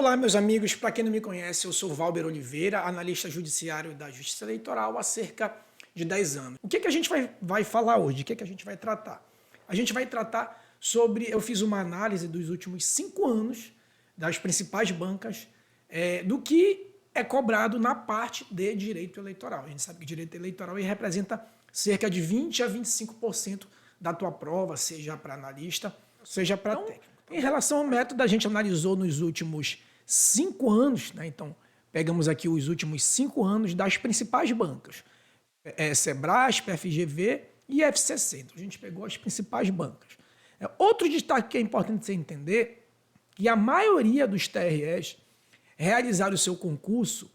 Olá, meus amigos. Para quem não me conhece, eu sou Valber Oliveira, analista judiciário da Justiça Eleitoral há cerca de 10 anos. O que a gente vai falar hoje? O que a gente vai tratar? A gente vai tratar sobre... Eu fiz uma análise dos últimos 5 anos das principais bancas do que é cobrado na parte de direito eleitoral. A gente sabe que direito eleitoral representa cerca de 20 a 25% da tua prova, seja para analista, seja para técnico. Em relação ao método, a gente analisou nos últimos 5 anos, né? Então, pegamos aqui os últimos 5 anos das principais bancas, Sebrasp, FGV e FCC. Então, a gente pegou as principais bancas. Outro destaque que é importante você entender, que a maioria dos TREs realizaram o seu concurso,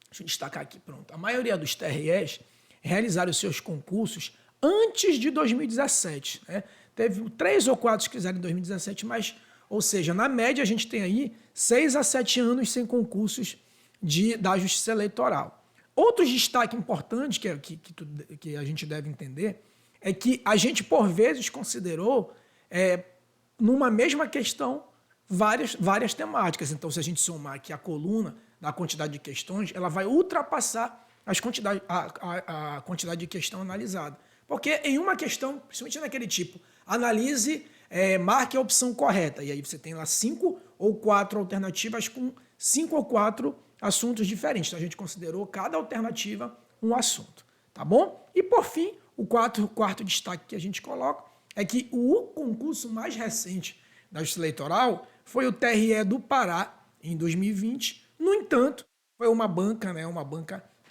deixa eu destacar aqui, pronto, a maioria dos TREs realizaram os seus concursos antes de 2017, né? Teve 3 ou 4 que fizeram em 2017, mas, ou seja, na média a gente tem aí 6 a 7 anos sem concursos da Justiça Eleitoral. Outro destaque importante que a gente deve entender é que a gente, por vezes, considerou, numa mesma questão, várias temáticas. Então, se a gente somar aqui a coluna da quantidade de questões, ela vai ultrapassar a quantidade de questão analisada. Porque em uma questão, principalmente naquele tipo, analise, marque a opção correta. E aí você tem lá 5 ou 4 alternativas com 5 ou 4 assuntos diferentes. Então a gente considerou cada alternativa um assunto. Tá bom? E por fim, o quarto destaque que a gente coloca é que o concurso mais recente da Justiça Eleitoral foi o TRE do Pará, em 2020. No entanto, foi uma banca, né,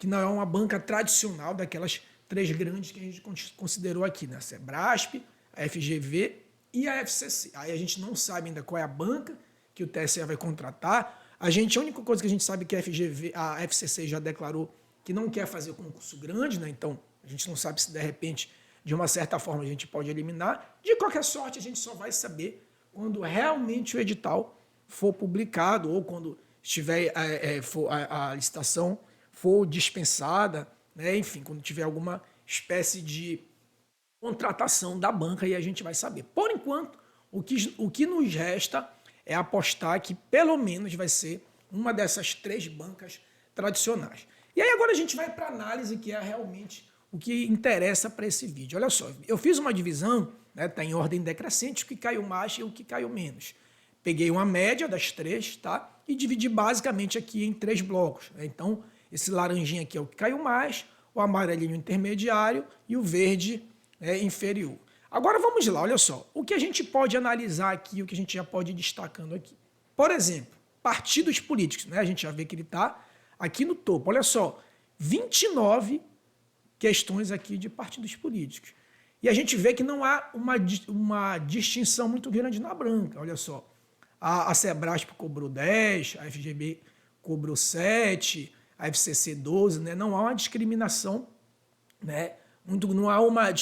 que não é uma banca tradicional daquelas 3 grandes que a gente considerou aqui, né? A Sebrasp, a FGV e a FCC. Aí a gente não sabe ainda qual é a banca que o TSE vai contratar. A única coisa que a gente sabe é que a FCC já declarou que não quer fazer concurso grande, né? Então a gente não sabe se de repente, de uma certa forma, a gente pode eliminar. De qualquer sorte, a gente só vai saber quando realmente o edital for publicado ou quando estiver a licitação for dispensada, né? Enfim, quando tiver alguma espécie de contratação da banca, e a gente vai saber. Por enquanto, o que nos resta é apostar que pelo menos vai ser uma dessas 3 bancas tradicionais. E aí agora a gente vai para a análise, que é realmente o que interessa para esse vídeo. Olha só, eu fiz uma divisão, né, tá em ordem decrescente, o que caiu mais e o que caiu menos. Peguei uma média das 3, tá? E dividi basicamente aqui em 3 blocos. Né? Então, esse laranjinha aqui é o que caiu mais, o amarelinho intermediário e o verde inferior. Agora vamos lá, olha só. O que a gente pode analisar aqui, o que a gente já pode ir destacando aqui. Por exemplo, partidos políticos, né? A gente já vê que ele está aqui no topo. Olha só, 29 questões aqui de partidos políticos. E a gente vê que não há uma distinção muito grande na branca. Olha só, a Sebrasp cobrou 10, a FGV cobrou 7, a FCC 12, né? Não há uma discriminação, né? Não há uma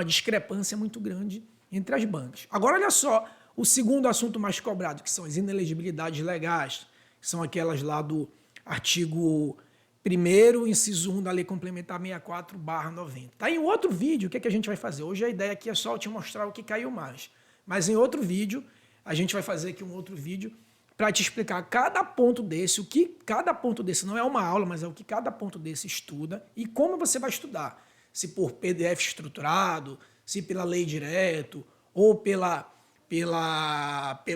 discrepância muito grande entre as bancas. Agora, olha só, o segundo assunto mais cobrado, que são as inelegibilidades legais, que são aquelas lá do artigo 1º, inciso 1 da Lei Complementar 64/90. Tá em outro vídeo, o que a gente vai fazer? Hoje a ideia aqui é só te mostrar o que caiu mais. Mas em outro vídeo, a gente vai fazer aqui um outro vídeo para te explicar cada ponto desse, o que cada ponto desse não é uma aula, mas é o que cada ponto desse estuda e como você vai estudar. Se por PDF estruturado, se pela lei direto, ou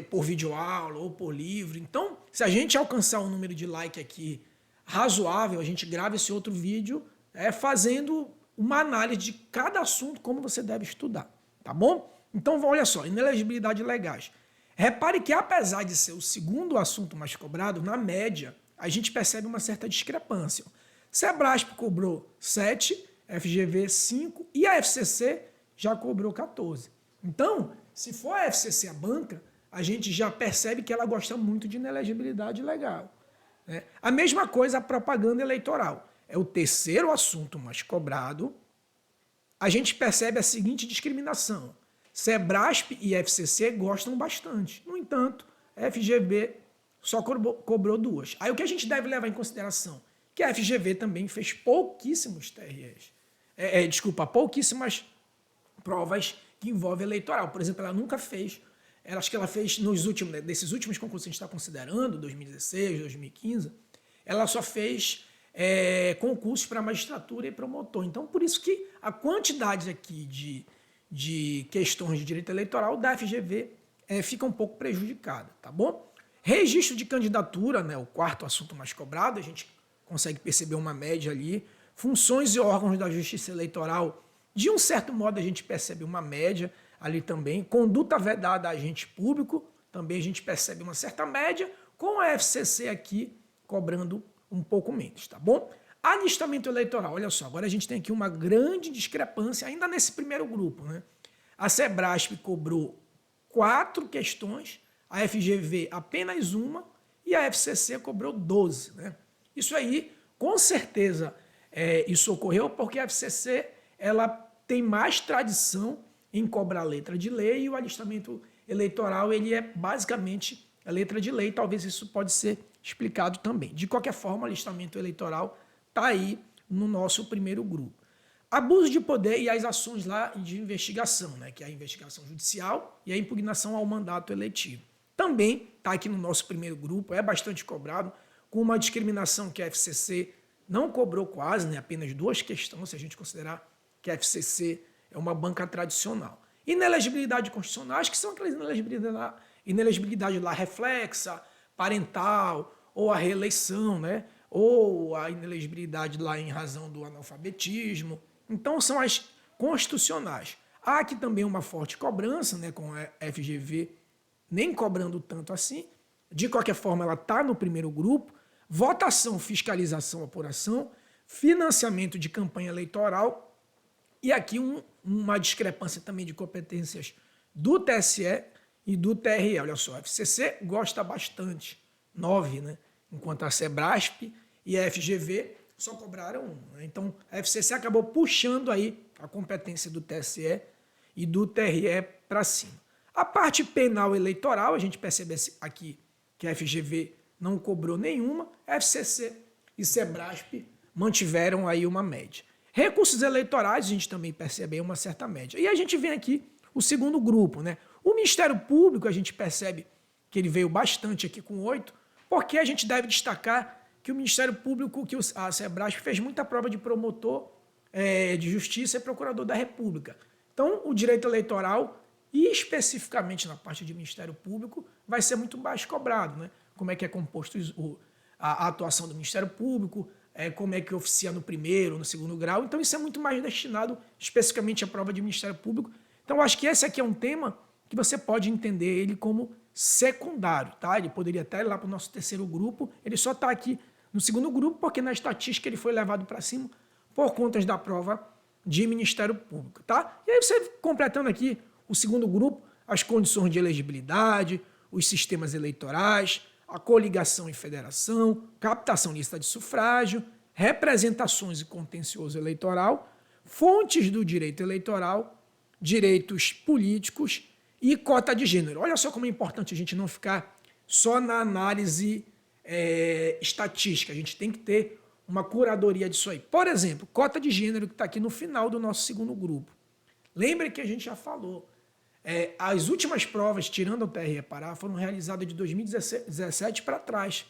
por videoaula, ou por livro. Então, se a gente alcançar um número de like aqui razoável, a gente grava esse outro vídeo fazendo uma análise de cada assunto, como você deve estudar, tá bom? Então, olha só, inelegibilidade legais. Repare que, apesar de ser o segundo assunto mais cobrado, na média, a gente percebe uma certa discrepância. Sebrasp cobrou 7, FGV 5 e a FCC já cobrou 14. Então, se for a FCC a banca, a gente já percebe que ela gosta muito de inelegibilidade legal. Né? A mesma coisa a propaganda eleitoral. É o terceiro assunto mais cobrado. A gente percebe a seguinte discriminação. Sebrasp e FCC gostam bastante. No entanto, a FGV só cobrou 2. Aí o que a gente deve levar em consideração? Que a FGV também fez pouquíssimos TREs. pouquíssimas provas que envolvem eleitoral. Por exemplo, ela nunca fez acho que ela fez desses últimos concursos que a gente está considerando, 2016, 2015, ela só fez concursos para magistratura e promotor. Então, por isso que a quantidade aqui de questões de direito eleitoral da FGV fica um pouco prejudicada, tá bom? Registro de candidatura, né, o quarto assunto mais cobrado, a gente consegue perceber uma média ali. Funções e órgãos da Justiça Eleitoral, de um certo modo a gente percebe uma média ali também. Conduta vedada a agente público, também a gente percebe uma certa média, com a FCC aqui cobrando um pouco menos, tá bom? Alistamento eleitoral, olha só, agora a gente tem aqui uma grande discrepância ainda nesse primeiro grupo, né? A Sebrasp cobrou 4 questões, a FGV apenas uma e a FCC cobrou 12, né? Isso aí, com certeza, isso ocorreu porque a FCC ela tem mais tradição em cobrar letra de lei e o alistamento eleitoral ele é basicamente a letra de lei. Talvez isso pode ser explicado também. De qualquer forma, o alistamento eleitoral está aí no nosso primeiro grupo. Abuso de poder e as ações lá de investigação, né, que é a investigação judicial e a impugnação ao mandato eletivo. Também está aqui no nosso primeiro grupo, é bastante cobrado, com uma discriminação que a FCC não cobrou quase, né, apenas 2 questões, se a gente considerar que a FCC é uma banca tradicional. Inelegibilidade constitucionais, que são aquelas inelegibilidade lá reflexa, parental, ou a reeleição, né, ou a inelegibilidade lá em razão do analfabetismo. Então, são as constitucionais. Há aqui também uma forte cobrança, né, com a FGV nem cobrando tanto assim. De qualquer forma, ela está no primeiro grupo. Votação, fiscalização, apuração, financiamento de campanha eleitoral. E aqui uma discrepância também de competências do TSE e do TRE. Olha só, a FCC gosta bastante, 9, né? Enquanto a Sebrasp e a FGV só cobraram 1. Né? Então, a FCC acabou puxando aí a competência do TSE e do TRE para cima. A parte penal eleitoral, a gente percebe aqui que a FGV não cobrou nenhuma, a FCC e Sebrasp mantiveram aí uma média. Recursos eleitorais, a gente também percebe aí uma certa média. E a gente vem aqui o segundo grupo, né? O Ministério Público, a gente percebe que ele veio bastante aqui com 8, porque a gente deve destacar que o Ministério Público, que a Sebrasp fez muita prova de promotor de justiça e procurador da República. Então, o direito eleitoral, e especificamente na parte de Ministério Público, vai ser muito mais cobrado, né? Como é que é composto a atuação do Ministério Público, como é que oficia no primeiro, no segundo grau. Então, isso é muito mais destinado especificamente à prova de Ministério Público. Então, eu acho que esse aqui é um tema que você pode entender ele como secundário, tá? Ele poderia até ir lá para o nosso terceiro grupo, ele só está aqui no segundo grupo porque na estatística ele foi levado para cima por conta da prova de Ministério Público, tá? E aí você completando aqui o segundo grupo, as condições de elegibilidade, os sistemas eleitorais, a coligação e federação, captação lista de sufrágio, representações e contencioso eleitoral, fontes do direito eleitoral, direitos políticos e cota de gênero. Olha só como é importante a gente não ficar só na análise estatística. A gente tem que ter uma curadoria disso aí. Por exemplo, cota de gênero que está aqui no final do nosso segundo grupo. Lembre que a gente já falou. As últimas provas, tirando o TRE Pará, foram realizadas de 2017 para trás.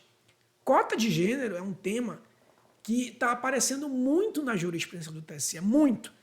Cota de gênero é um tema que está aparecendo muito na jurisprudência do TSE, muito.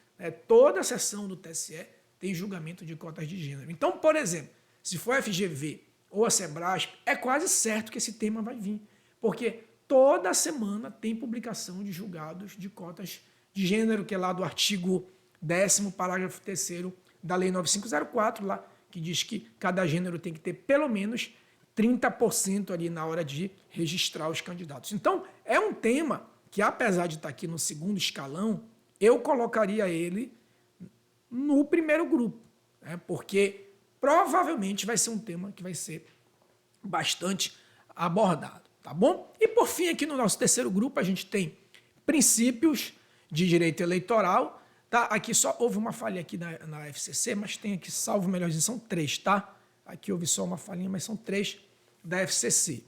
Toda a sessão do TSE tem julgamento de cotas de gênero. Então, por exemplo, se for a FGV ou a Sebrasp, é quase certo que esse tema vai vir, porque toda semana tem publicação de julgados de cotas de gênero, que é lá do artigo 10º, parágrafo 3º da Lei 9504, lá, que diz que cada gênero tem que ter pelo menos 30% ali na hora de registrar os candidatos. Então, é um tema que, apesar de estar aqui no segundo escalão, eu colocaria ele no primeiro grupo, né? Porque provavelmente vai ser um tema que vai ser bastante abordado, tá bom? E por fim, aqui no nosso terceiro grupo, a gente tem princípios de direito eleitoral, tá? Aqui só houve uma falha aqui na FCC, mas tem aqui, salvo melhor dizendo, são 3, tá? Aqui houve só uma falhinha, mas são 3 da FCC.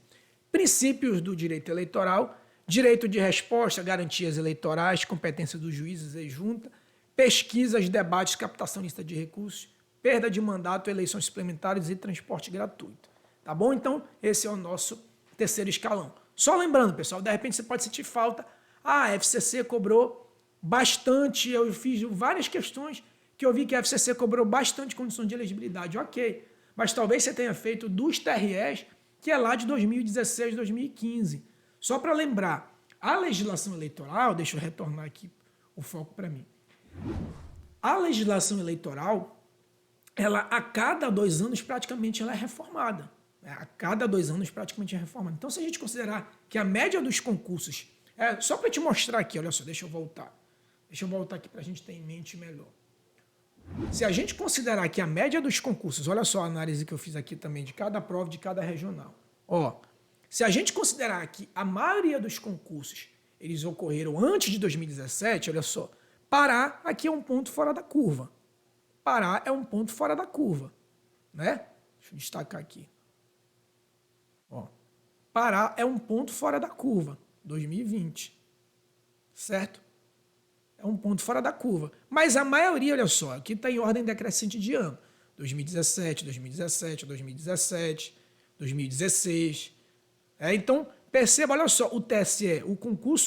Princípios do direito eleitoral, direito de resposta, garantias eleitorais, competência dos juízes e junta, pesquisas, debates, captação lista de recursos, perda de mandato, eleições suplementares e transporte gratuito. Tá bom? Então, esse é o nosso terceiro escalão. Só lembrando, pessoal, de repente você pode sentir falta. A FCC cobrou bastante, eu fiz várias questões que eu vi que a FCC cobrou bastante condições de elegibilidade. Ok, mas talvez você tenha feito dos TREs, que é lá de 2016, 2015. Só para lembrar, a legislação eleitoral, deixa eu retornar aqui o foco para mim. A legislação eleitoral, ela a cada 2 anos praticamente ela é reformada. A cada 2 anos praticamente é reformada. Então, se a gente considerar que a média dos concursos... só para te mostrar aqui, olha só, deixa eu voltar. Deixa eu voltar aqui para a gente ter em mente melhor. Se a gente considerar que a média dos concursos, olha só a análise que eu fiz aqui também, de cada prova, de cada regional. Se a gente considerar que a maioria dos concursos eles ocorreram antes de 2017, olha só, Pará aqui é um ponto fora da curva. Pará é um ponto fora da curva, né? Deixa eu destacar aqui. Pará é um ponto fora da curva, 2020, certo? É um ponto fora da curva. Mas a maioria, olha só, aqui está em ordem decrescente de ano. 2017, 2017, 2017, 2016. Então, perceba, olha só, o TSE, o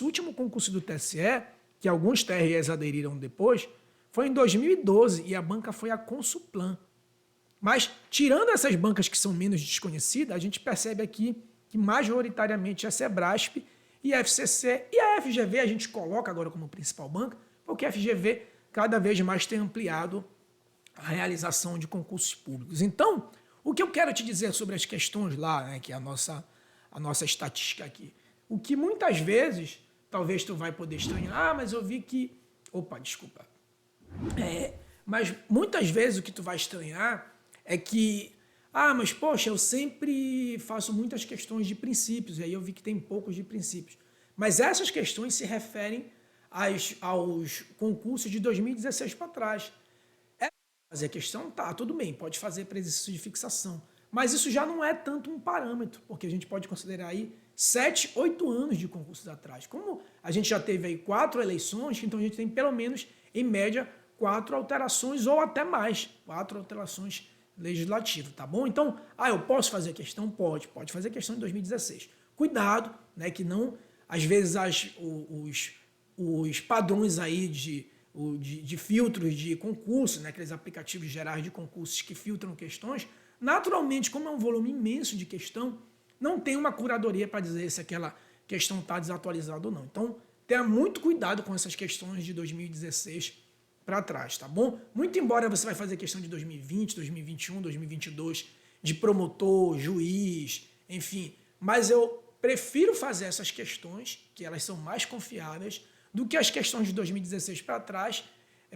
último concurso do TSE, que alguns TREs aderiram depois, foi em 2012 e a banca foi a Consuplan. Mas, tirando essas bancas que são menos desconhecidas, a gente percebe aqui que majoritariamente a Sebrasp e a FCC e a FGV a gente coloca agora como principal banca, porque a FGV cada vez mais tem ampliado a realização de concursos públicos. Então, o que eu quero te dizer sobre as questões lá, né, que é a nossa estatística aqui, o que muitas vezes, talvez tu vai poder estranhar, mas eu vi que... Opa, desculpa. Mas muitas vezes o que tu vai estranhar é que mas poxa, eu sempre faço muitas questões de princípios, e aí eu vi que tem poucos de princípios. Mas essas questões se referem aos concursos de 2016 para trás. Fazer a questão, tá, tudo bem, pode fazer para exercício de fixação. Mas isso já não é tanto um parâmetro, porque a gente pode considerar aí 7, 8 anos de concursos atrás. Como a gente já teve aí 4 eleições, então a gente tem pelo menos, em média, 4 alterações ou até mais, 4 alterações legislativo, tá bom? Então, eu posso fazer questão? Pode fazer questão em 2016. Cuidado, né, que não, às vezes, os padrões aí de filtros de concurso, né, aqueles aplicativos gerais de concursos que filtram questões, naturalmente, como é um volume imenso de questão, não tem uma curadoria para dizer se aquela questão está desatualizada ou não. Então, tenha muito cuidado com essas questões de 2016 para trás, tá bom? Muito embora você vai fazer questão de 2020, 2021, 2022, de promotor, juiz, enfim, mas eu prefiro fazer essas questões, que elas são mais confiáveis, do que as questões de 2016 para trás,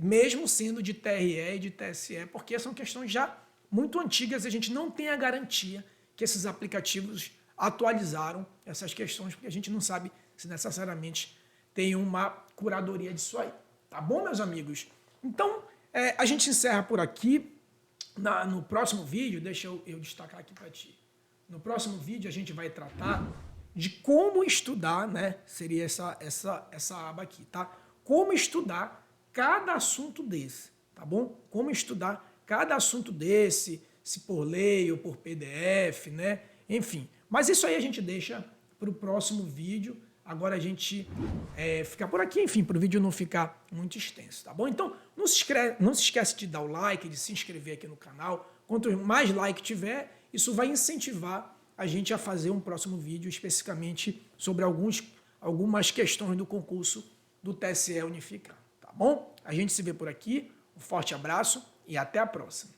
mesmo sendo de TRE e de TSE, porque são questões já muito antigas e a gente não tem a garantia que esses aplicativos atualizaram essas questões, porque a gente não sabe se necessariamente tem uma curadoria disso aí. Tá bom, meus amigos? Então, a gente encerra por aqui. No próximo vídeo, deixa eu destacar aqui para ti. No próximo vídeo, a gente vai tratar de como estudar, né? Seria essa aba aqui, tá? Como estudar cada assunto desse, tá bom? Como estudar cada assunto desse, se por lei ou por PDF, né? Enfim, mas isso aí a gente deixa para o próximo vídeo. Agora a gente fica por aqui, enfim, para o vídeo não ficar muito extenso, tá bom? Então, não se esquece de dar o like, de se inscrever aqui no canal. Quanto mais like tiver, isso vai incentivar a gente a fazer um próximo vídeo especificamente sobre algumas questões do concurso do TSE unificado, tá bom? A gente se vê por aqui, um forte abraço e até a próxima.